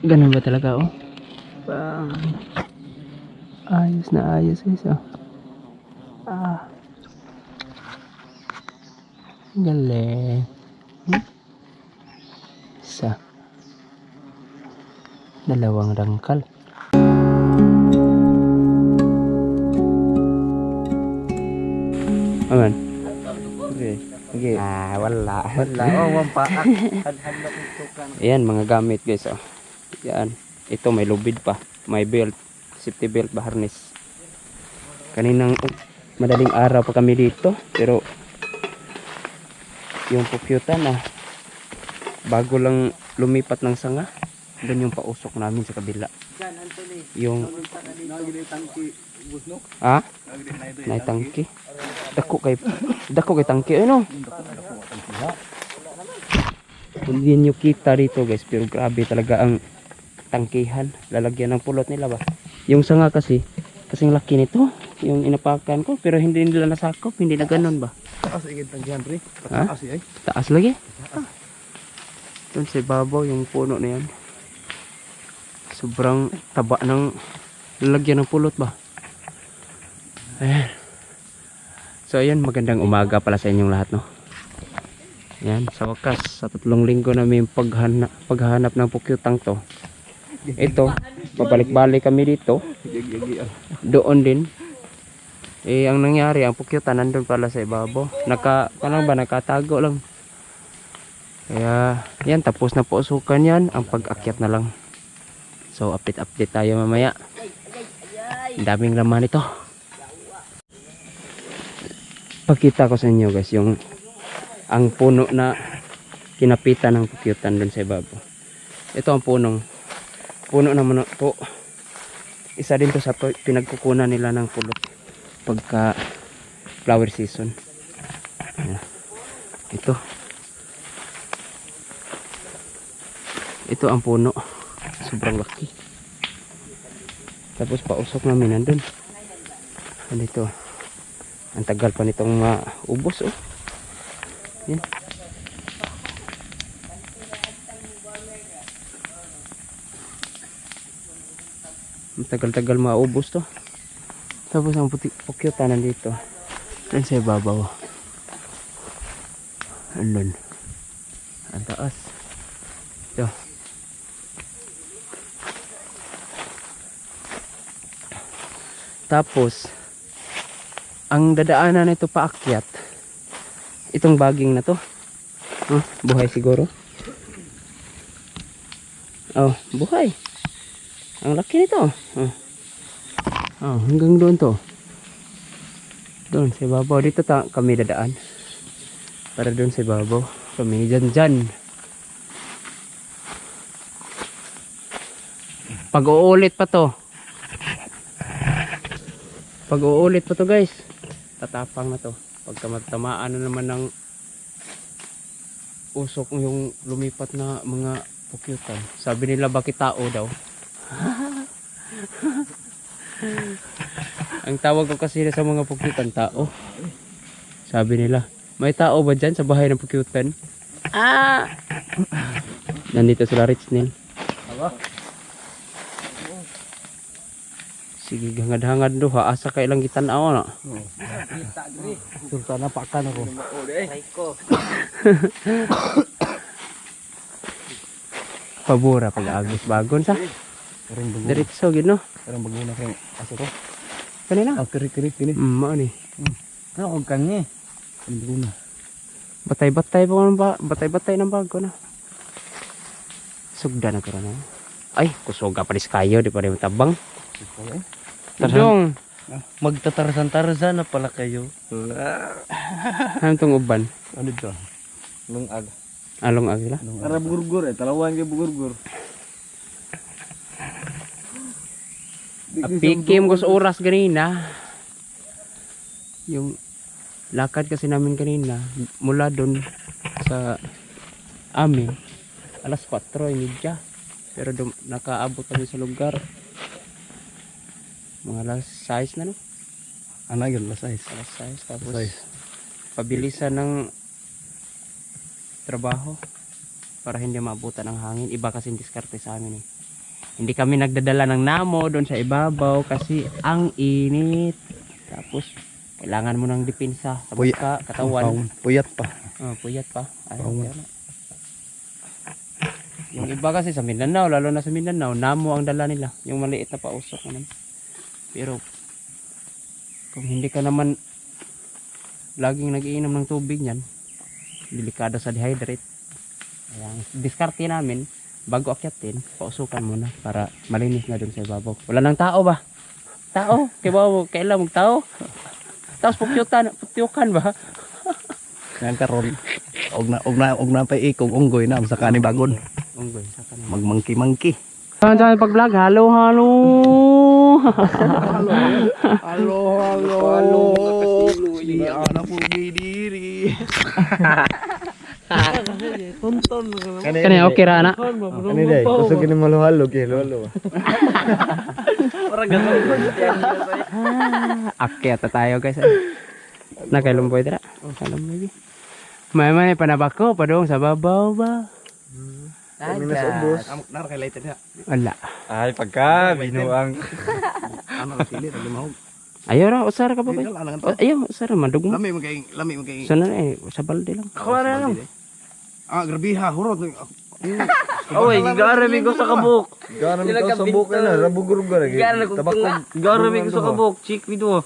Ganun ba talaga oh? Bang. Ayos na ayos guys oh. Galing. Isa. Dalawang rangkal. Aman. Okay. Okay. Wala. Wala. Oh, wampaak. Hadhad na tukan. Ayan mga gamit guys oh. Yan. Ito may lubid pa. May belt. Safety belt ba harness. Kaninang madaling araw pa kami dito. Pero yung pukyutan bago lang lumipat ng sanga. Doon yung pausok namin sa kabila. Yung naitangki. Dako kay tangki ano. Hindi nyo kita dito guys, pero grabe talaga ang tangkihan. Lalagyan ng pulot nila ba. Yung sanga kasi kasing laki nito, yung inapakan ko, pero hindi nila nasakop, hindi na ganun ba. Taas igid tanggihan pre. Ha? Taas ay. Taas lagi. Doon sa babaw yung puno na yan. Sobrang taba ng lalagyan ng pulot ba. Ayan. So ayan, magandang umaga pala sa inyong lahat no. Yan, sa wakas sa 3 linggo namin paghahanap ng pukyutang to. Ito, babalik-balik kami dito. Doon din. Ang nangyari, ang pukyutan nandun pala sa ibabaw. Nakatago lang. Kaya, yan, tapos na po usukan yan. Ang pag-akyat na lang. So, update tayo mamaya. Ang daming laman ito. Pakita ko sa inyo guys, ang puno na kinapitan ng pukyutan dun sa ibabaw. Ito ang puno naman po. Isa din to sa pinagkukunan nila ng pulot pagka flower season. Ito ang puno. Sobrang laki. Tapos pausok namin nandun. Andito. Ang tagal pa nitong maubos oh. Yan. Tagal-tagal maubos to. Tapos ang pukyutan nandito. Dan sa ibabaw. Andun. Ang taas. Ito. Tapos ang dadaanan nito paakyat. Itong baging na to. Buhay siguro. Oh, buhay. Ang laki nito. Hanggang doon to. Doon sa ibabaw. Dito kami dadaan. Para doon sa ibabaw. Kami dyan. Pag-uulit pa to. Guys. Tatapang na to. Pagka magtamaan na naman ng usok yung lumipat na mga pukyutan. Sabi nila bakit tao daw. Ang tawag ko kasi sa mga pukyutan, tao. Sabi nila, may tao ba dyan sa bahay ng pukyutan? Nandito sila Rich Neil. Sige, hangad-hangad do ha. Asa ka ilang gitanaw na. Surta na pakan ako. Pabura pag-agos bagon sa. Diretso gid no. Karang baguna kay aso ko. Kanina. Kiri kini. Mao ni. Ano og kangi? Karang baguna. Batay-batay ng bago na. Sugda na karon. Ay, kusoga pa dis kayo di pa rin tabang. Tadong. Magtatarsan-tarsan na pala kayo. Ano tong uban? Ano ito? Lungag. Along agila. Ara bugurgur talawan kay bugurgur. Pikim ko sa oras ganina. Yung lakad kasi namin kanina mula doon sa amin alas 4:30. Pero nakaabot kami sa lugar mga alas 6 na no? Alas 6. Alas 6 tapos pabilisan ng trabaho para hindi maabutan ng hangin. Iba kasi diskarte sa amin eh. Hindi kami nagdadala ng namo doon sa ibabaw kasi ang init. Tapos kailangan mo ng depensa sa buka, katawan. Puyat pa. Oh, puyat pa. Ay, Pawan. kaya na. Yung iba kasi sa Mindanao, lalo na sa Mindanao, namo ang dala nila. Yung maliit na pausok naman. Pero kung hindi ka naman laging nagiinom ng tubig niyan, delikado sa dehydrate. Kaya diskarte namin, bago akyatin, pausukan muna para malinis na dun sa ibabaw. Wala nang tao ba? Tao? Kailan mong tao? Tapos putyukan ba? Yan karon. Og na pa ikog unggoy na sa kani bagon. Unggoy, sa kanila. Magmangki-mangki. Saan pag-vlog? Halo. Halo. Di ana po diri. Tonton. Kani okay ra na? Kani dai, kusog ni maluhalo kay lolo. Akyat na tayo guys. Nakailumboy dira. Kalumboy. May panabako pa dong sa babaw ba? Kami na sa ubos. Nar kay lighted ha. Wala. Ay pagka binuang. Ano ka pili tagi mahog. Ayaw ra, usara ka ba ba? Ayaw, usara madugmo. Lami mo kay. Sana eh, sa balde lang. Ako na lang. Ah, grabe ha, hurot. Oy, gigarami ko sa kabuk. Garami ko sa buka na, rabugurugor lagi. Gigarami ko sa kabuk, chick video.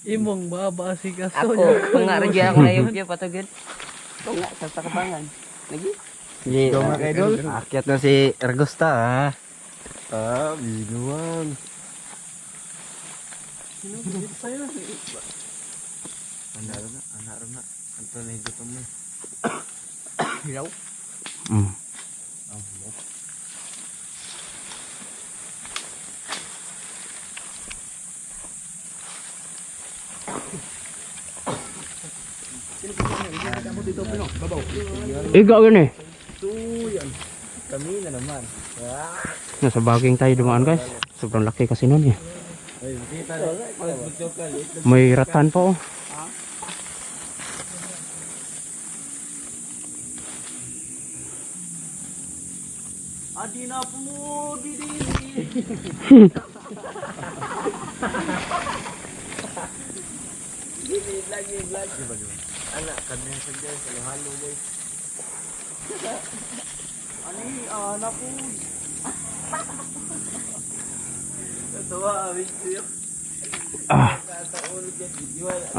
Imong baba si kaso. Ako, pangarag ako na yung patagad. Ito nga, sa takabangan. Lagi? Sige, mga idol. Akyat na si Ergosta, ha? Ah, binuang. Anak na. Anto na higutom mo. Hilaw? Mm. Iga gani. Kami na naman. Nasa baging tayo dumaan guys. Sobrang laki kasi nun eh. May ratan pa oh. Adi na po didi. Anak, kanya sa dyan, sa halo guys. Ani anak po. Tatawa video.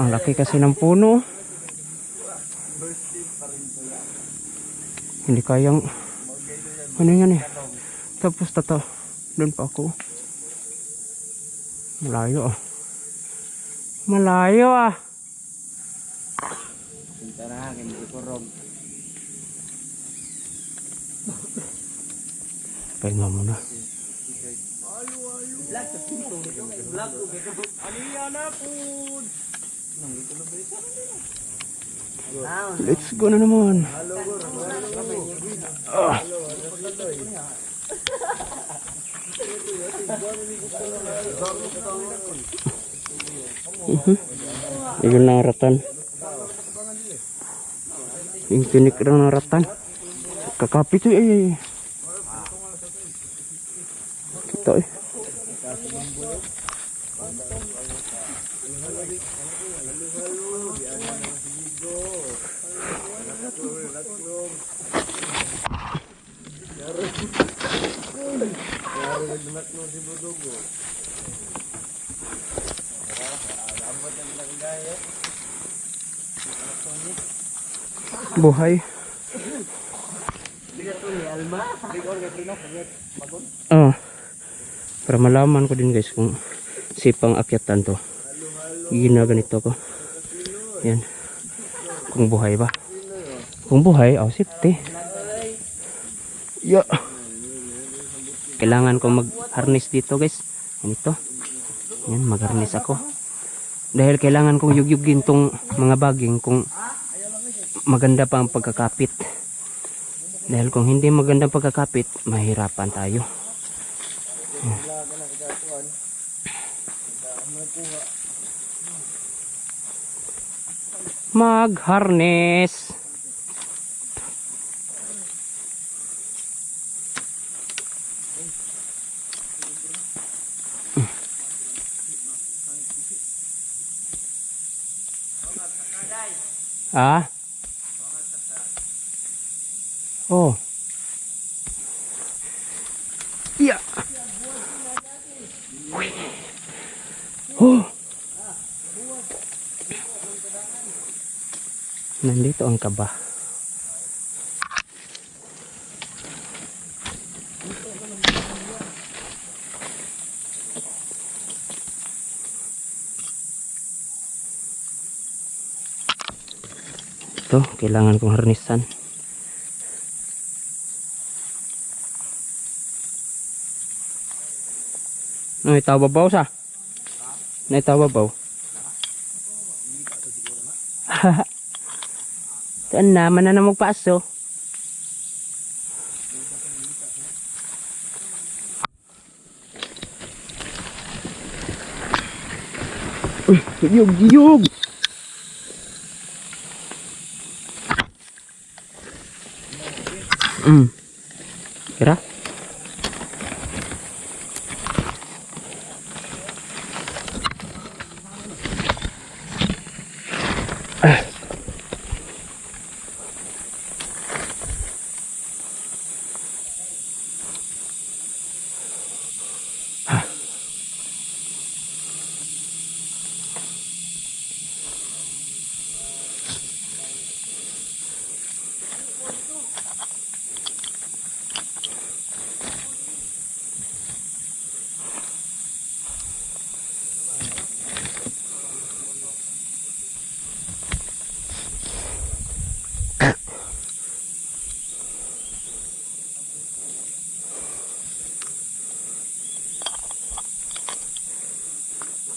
Ang laki kasi ng puno. Hindi kayang ano yan eh. Tapos doon pa ako. Malayo ah. Malayo ah. Punta na, kami si Kurog. Pahinga muna. Let's go na naman. Ayun na ang ratan. Yung tinik lang ng ratan. Kakapit eh. Kita eh. Buhay. Para malaman ko din guys kung sipang akyatan to. Ginaganito ko. Yan. Kung buhay ba? Kung buhay, safety. Yeah. Kailangan ko mag-harness dito guys. Ganito. Yan, mag-harness ako. Dahil kailangan kong yugyugin tong mga baging kung maganda pa ang pagkakapit. Dahil kung hindi maganda ang pagkakapit, mahirapan tayo. Mag-harness. Ah? Oh. Iya. Oh. Nandito ang kaba. Ito, kailangan kong harnessan. Naitababaw sa? Naitababaw. Saan naman na magpaso? Giyog. Kira?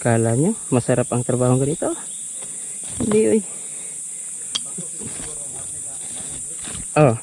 Kala nyo masarap ang trabaho ko dito? Hindi, oy. Oh.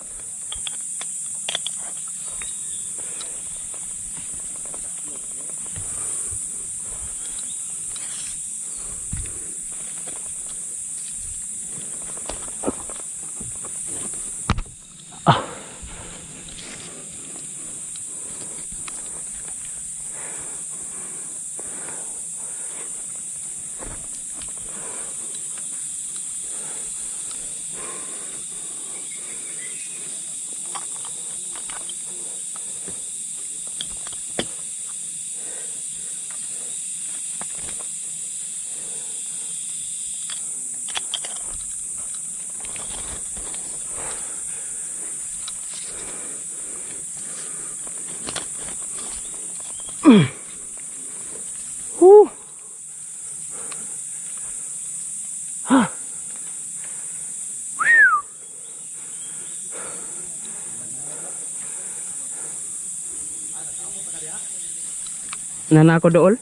Nana ako dool.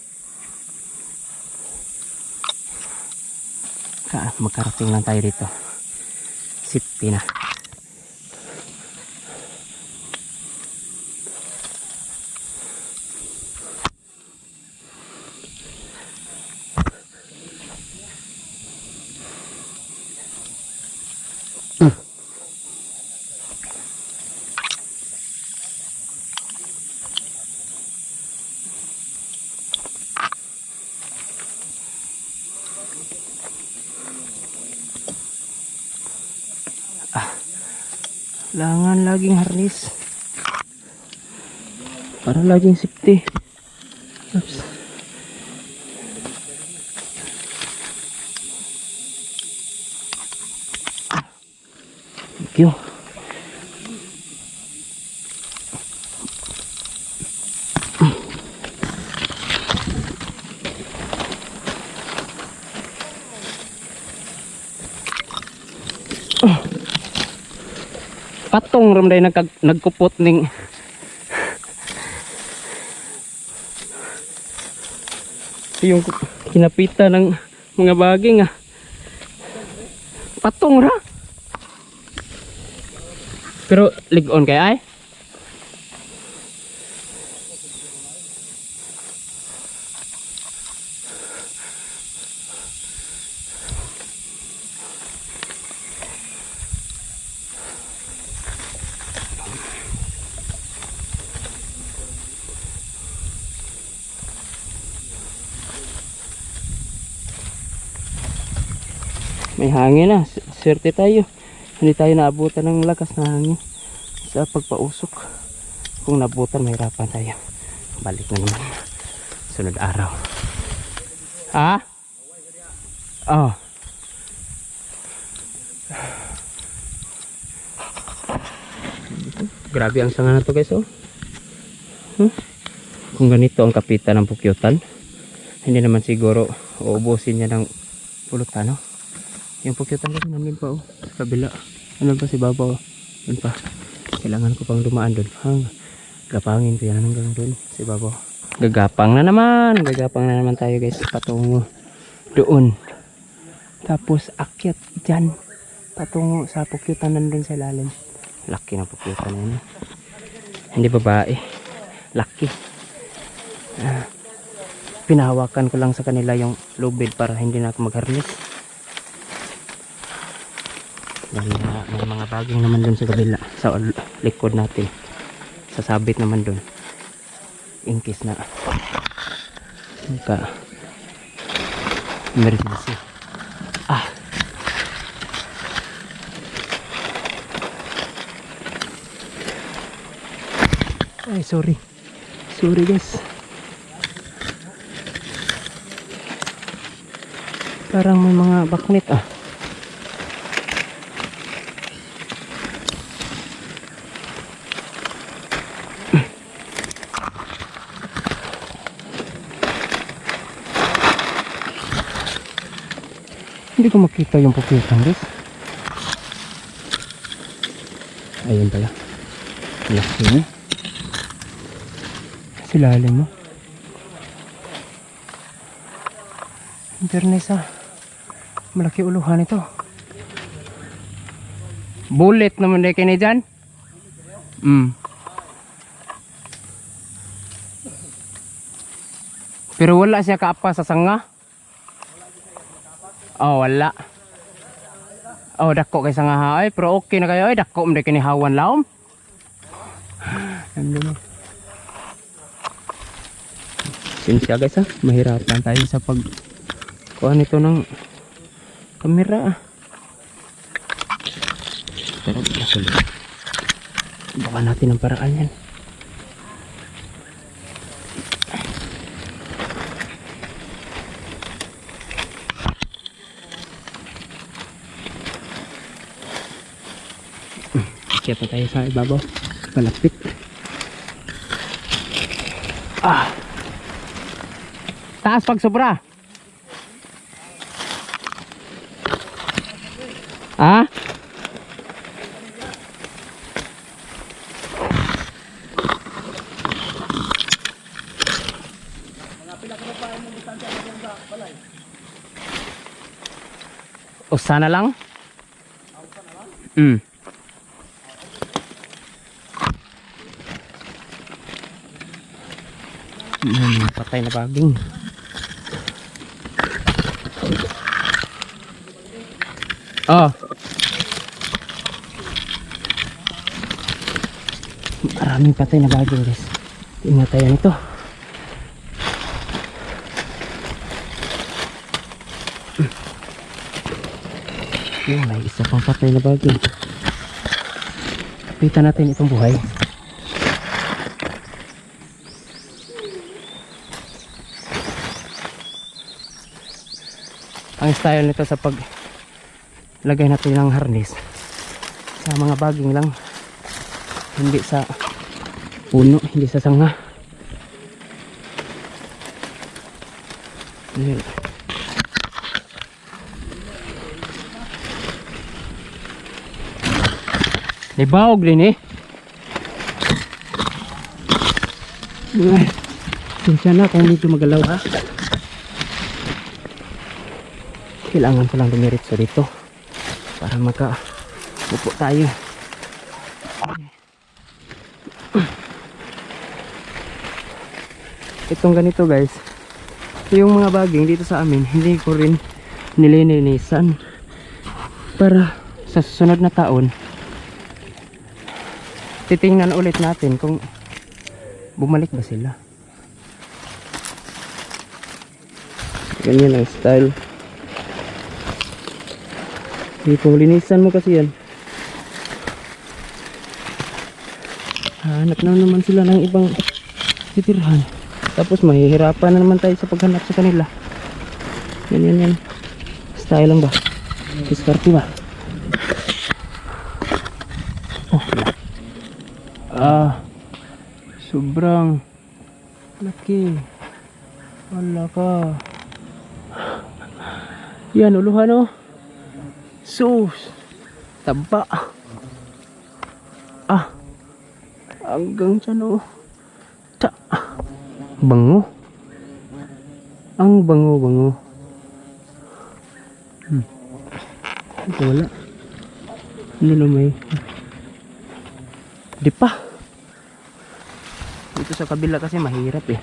Makarating lang tayo dito. Sipti na. Kailangan laging harness para laging safety. Oops. Thank you. Patong ramday nagkupot ning yung kinapitan ng mga baging patong ra pero ligon kay ay May hangin na. Swerte tayo. Hindi tayo naabutan ng lakas na hangin sa pagpausok. Kung naabutan, mahirapan tayo. Balik na naman. Sunod araw. Ha? Oh. Grabe ang sanga na to guys, oh. Kung ganito ang kapitan ng pukyutan, hindi naman siguro uubusin niya ng pulutan, no? Yung pukyutan kasi namin pa, oh, sa kabila. Ano ba si Babaw? Doon pa. Kailangan ko pang dumaan doon. Gapangin ko yan hanggang doon si Babaw. Gagapang na naman tayo guys, patungo doon. Tapos akyat dyan patungo sa pukyutan nandun sa ilalim. Laki na pukyutan na yun. Hindi babae, laki. Pinahawakan ko lang sa kanila yung lubid para hindi na ako magharnis. Dahil may mga baging naman dun sa kabila, sa likod natin. Sasabit naman dun in case na emergency. Ay, sorry guys, parang may mga baknit hindi ko makita yung pupitan guys. Ayun pala, laki niya. Silalim mo. Internet malaki uluhan ito. Bullet naman dahil kayo dyan. Pero wala siya kaapa sa sanga. Oh, wala. Oh, dako kay sanga ha. Ay, pero okay na kayo. Ay, dako mo dahil kinihawan laom. Nandun. Sinsya guys, mahirapan tayo sa pagkuha nito ng kamera. Pero nasulit. Baka natin ang paraan yan. Akyat na tayo sa ibabaw. Malapit. Taas pag sobra. O sana lang. Patay na baging. Maraming patay na baging guys. Ingatayan ito. May isa pang patay na baging. Kapitan natin itong buhay. Ang style nito sa paglagay natin ng harness sa mga baging lang, hindi sa puno, hindi sa sanga. Nibawag din Sinsya na kung dito magalaw ha. Kailangan ko lang dumiritso dito para upo tayo. Itong ganito guys, yung mga baging dito sa amin, hindi ko rin nilinisan para sa susunod na taon titingnan ulit natin kung bumalik ba sila. Ganyan ang style. Dito, linisan mo kasi yan. Hanap na naman sila ng ibang titirhan. Tapos mahihirapan na naman tayo sa paghanap sa kanila. Yan. Style lang ba? Diskarte ba? Oh, sobrang laki. Wala ka. Yan, uluhan oh. Sus. Taba. Hanggang dyan oh. Bango. Ang bango. Ito wala. Ano na may? Di pa. Dito sa kabila kasi mahirap eh.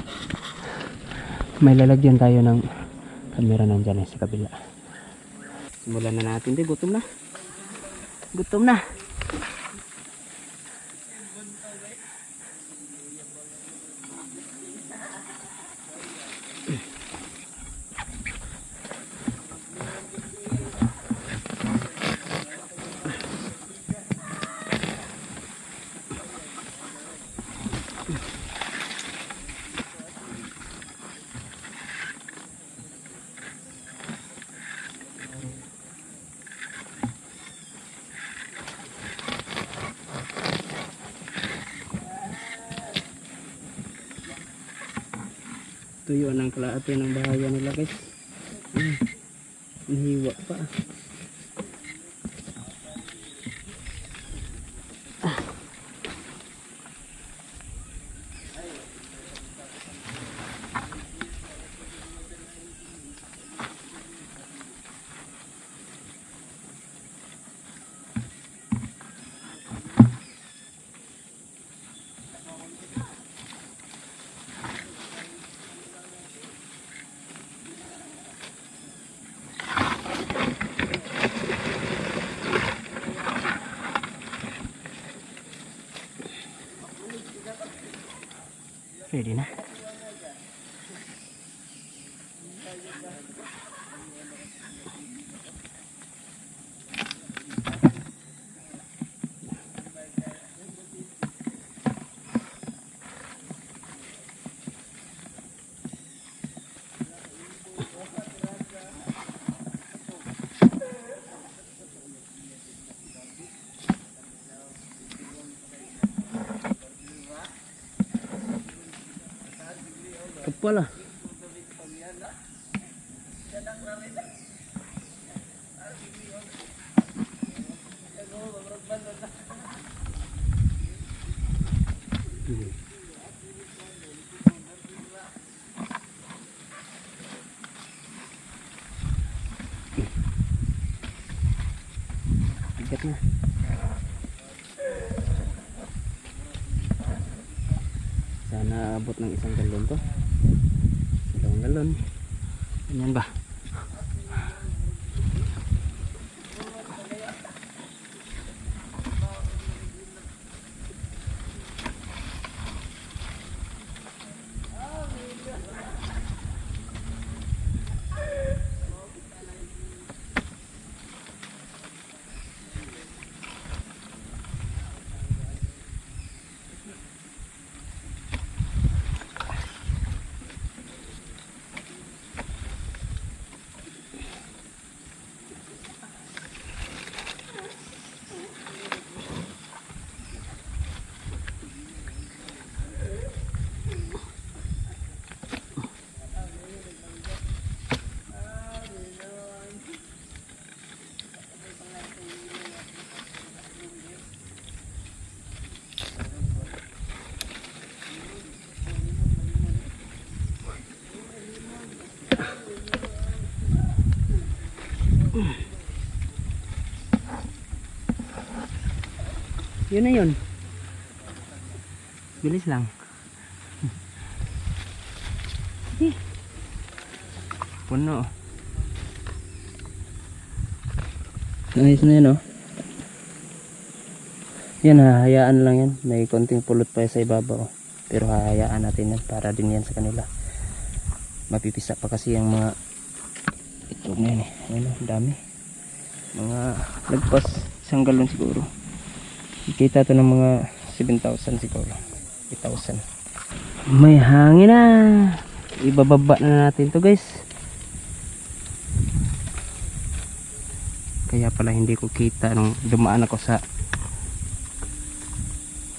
May lalagyan tayo ng camera nandyan eh sa kabila. Simulan na natin. Gutom na. Tuyo ng kalahati ng bahaya nila guys. Nahiwa pa. Ready na. Kapala. Bigat na. Sana abot ng 1 galon to. 2 galon. Ganyan ba? Yun na yun. Bilis lang. Puno. Ayos na yun oh. Yan, hahayaan lang yan. May konting pulot pa sa ibabaw. Pero hahayaan natin yan para din yan sa kanila. Mapipisa pa kasi yung mga itlog na yan eh. Ayun oh, dami. Mga lagpas 1 galon siguro. Kita to ng mga 7,000 siguro. 8,000. May hangin na. Ibababa na natin to guys. Kaya pala hindi ko kita nung dumaan ako sa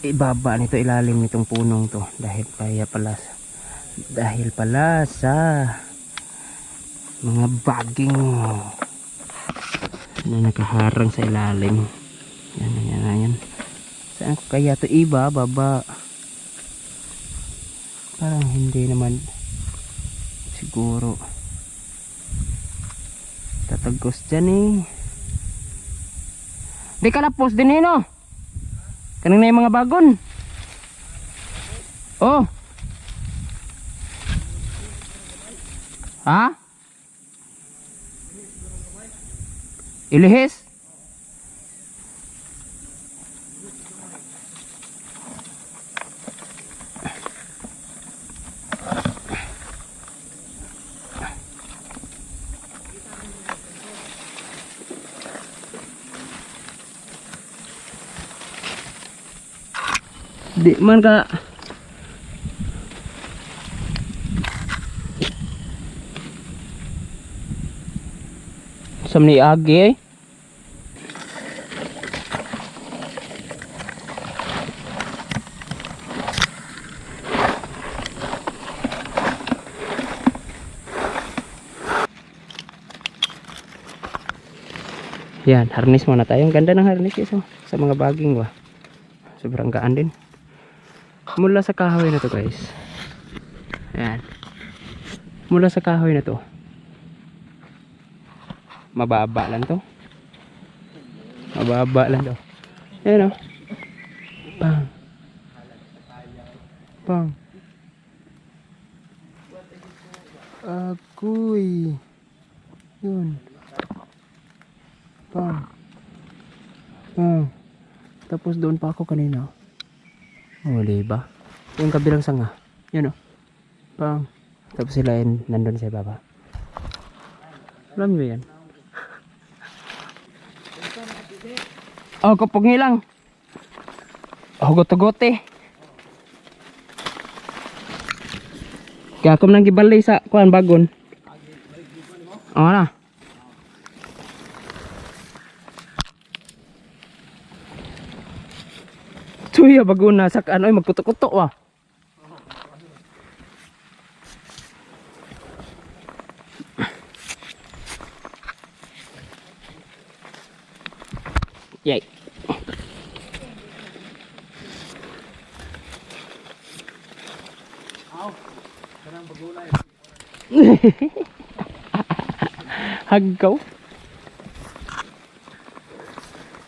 ibaba nito, ilalim nitong punong to, dahil pala sa mga baging na nakaharang sa ilalim. Yan. Saan ko kaya to ibababa? Parang hindi naman siguro tatagos dyan eh. Di ka lapos din eh no? Kanang na yung mga bagon. Oh. Ha? Ilihis? Di man ka samni agi eh. Yan, harness muna tayo. Ang ganda ng harness ito sa mga baging ba. Sobrang gaan din. Mula sa kahoy na to guys. Ayan. Mula sa kahoy na to. Mababa lang to. Mababa lang to. Ayan o. Bang. Bang. Agoy. Yun. Bang. Bang. Tapos doon pa ako kanina. Huli ba? Yung kabilang sanga. Yun o. Bang. Tapos sila yun nandun sa baba. Alam mo yan? Oh, kapag ngilang. Oh, goto-gote. Kaya ako nang gibalay sa kuan bagon. Oh na. Tuya baguna sa ano ay magkutok-kutok wa. Yay. Haggaw.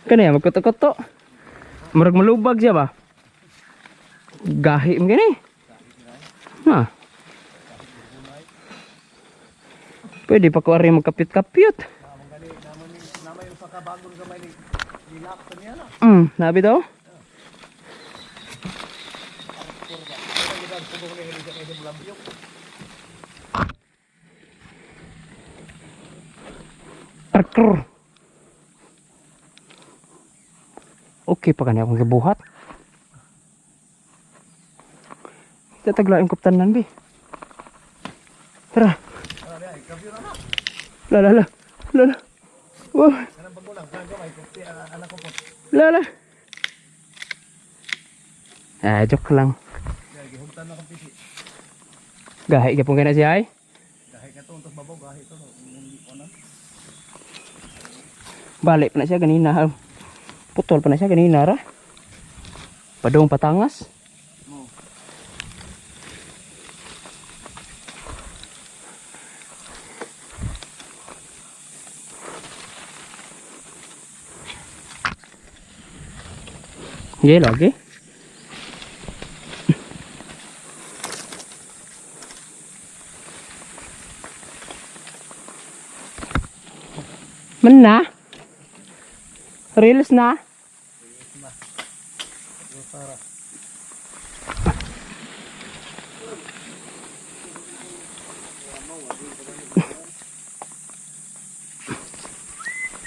Kanya magkutok-kutok. Murag malubag siya ba? Gahi mo gani. Ha. Pwede pa ko ari magkapit-kapit. Nabi daw? Parker. Okay pa kanya akong gibuhat. Kita taglaing kuptanan bi. Tara. La. Wow. La. Joke lang. Gahi ka pong kaya siya ay? Gahi ka to, untuk babaw, gahi to. Balik pa na siya ganina. Putol pa na siya ganina ra. Padong patangas. Iya lagi. Mana? Reels na?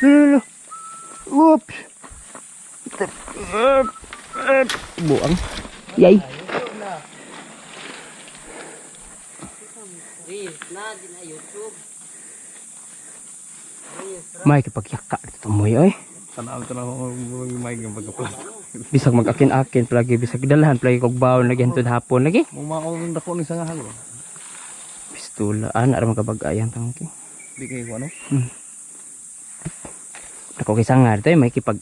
Lulu. Up. Buang. Yay. Reels na, di na YouTube. May kipagyaka dito mo oy. Tanaw may ng pagkaplas. Bisag mag-akin-akin palagi, bisag dalahan palagi kog bawon lagi hantod hapon lagi. Mumaong dako ni sangahan ko. Pistulaan ara magkabag-ayan tangki. Di kay ko ano? Ako kay sangar to may kipag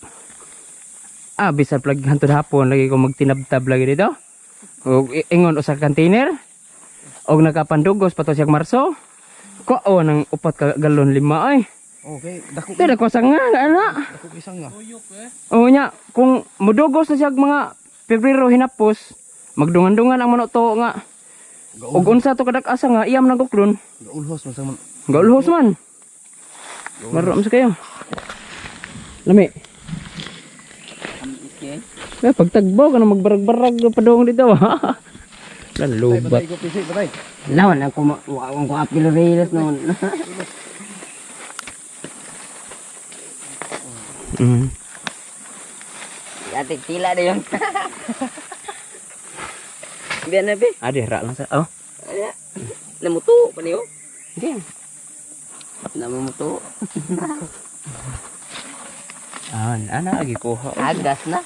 bisag palagi hantod hapon lagi ko magtinabtab lagi dito. Og ingon usa ka container. Og nakapandugos pa to siyang Marso. Kuo nang 4 ka galon 5 ay. Okay, dako Pero ko sangar ana. dako isang nga. O nya, kung mudugos na siya mga Pebrero hinapos, magdungan-dungan ang manok to nga. Og unsa to kadak-asa nga iyam nang kuklon, Gaulhos mo sa man. gaulhos man. Marom sa kayo. Lami. Okay. Pagtagbaw ka na magbarag-barag padung dito. Lalubat. Batay ko pisi, batay. Lawan ako ko apil reels noon. Ate tila na yun. Biyan na, be. Ade ra lang sa. Oh. Namuto pa niyo. Okay. Namuto. Ana lagi kuha. Agas na.